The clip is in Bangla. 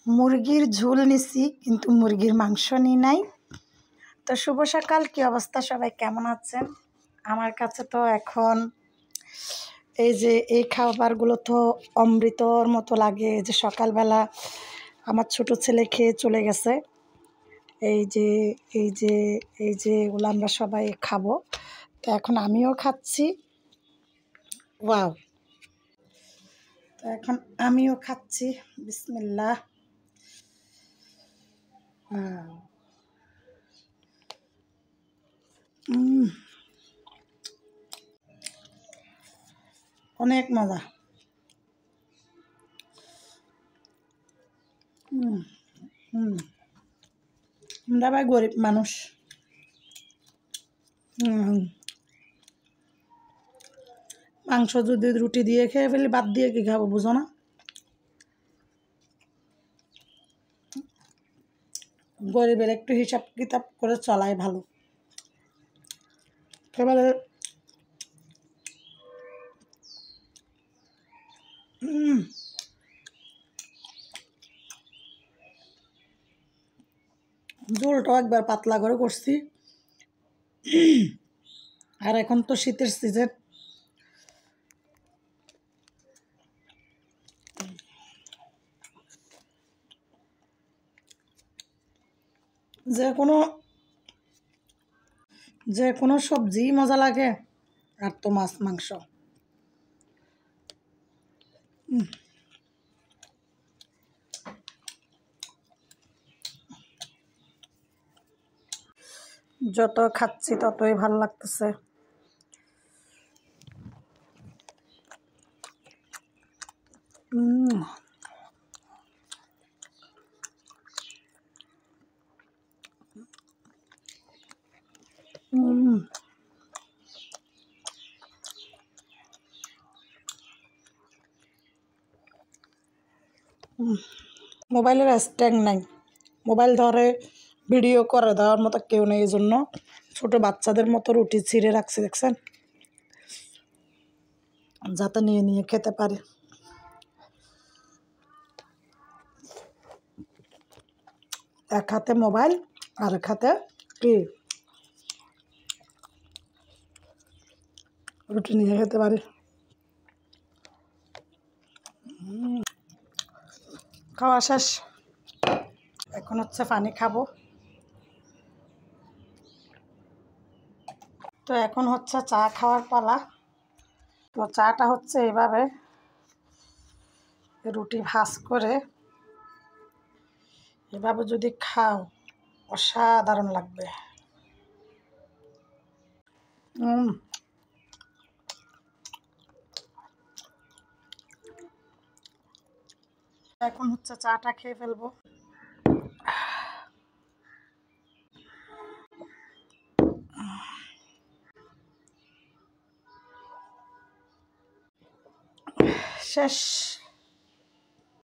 মুরগির ঝোল নিছি, কিন্তু মুরগির মাংস নিই নাই। তো শুভ সকাল, কি অবস্থা সবাই, কেমন আছেন? আমার কাছে তো এখন এই যে এই খাবারগুলো তো অমৃতর মতো লাগে। যে সকালবেলা আমার ছোট ছেলে খেয়ে চলে গেছে, এই যে এই যে এই যে এগুলো আমরা সবাই খাবো। তো এখন আমিও খাচ্ছি। ওয়াও! তো এখন আমিও খাচ্ছি। বিসমিল্লাহ। উম, অনেক মজা। হুম হুম আমরা ভাই গরিব মানুষ। হুম, মাংস যদি রুটি দিয়ে খেয়ে ফেলি, বাদ দিয়ে কি খাবো বুঝো না? গরিবের একটু হিসাব কিতাব করে চলাই ভালো। এবারে ঝোলটাও একবার পাতলা করে করছি। আর এখন তো শীতের সিজন, যে কোনো যে কোনো সবজি মজা লাগে। আর তো মাছ মাংস যত খাচ্ছি ততই ভাল লাগতেছে। উম, উম, মোবাইলের স্ট্যান্ড নাই, মোবাইল ধরে ভিডিও করে দেওয়ার মতো কেউ নেই, এই জন্য ছোটো বাচ্চাদের মতো রুটি ছিঁড়ে রাখছি, দেখছেন, যাতে নিয়ে নিয়ে খেতে পারে। এক হাতে মোবাইল আর এক হাতে কি রুটি নিয়ে খেতে পারে। খাওয়া শেষ, এখন হচ্ছে পানি খাবো। তো এখন হচ্ছে চা খাওয়ার পালা। তো চাটা হচ্ছে এভাবে রুটি ভাজ করে এভাবে যদি খাও, অসাধারণ লাগবে। হুম, এখন হচ্ছে চাটা খেয়ে ফেলবো। শেষ।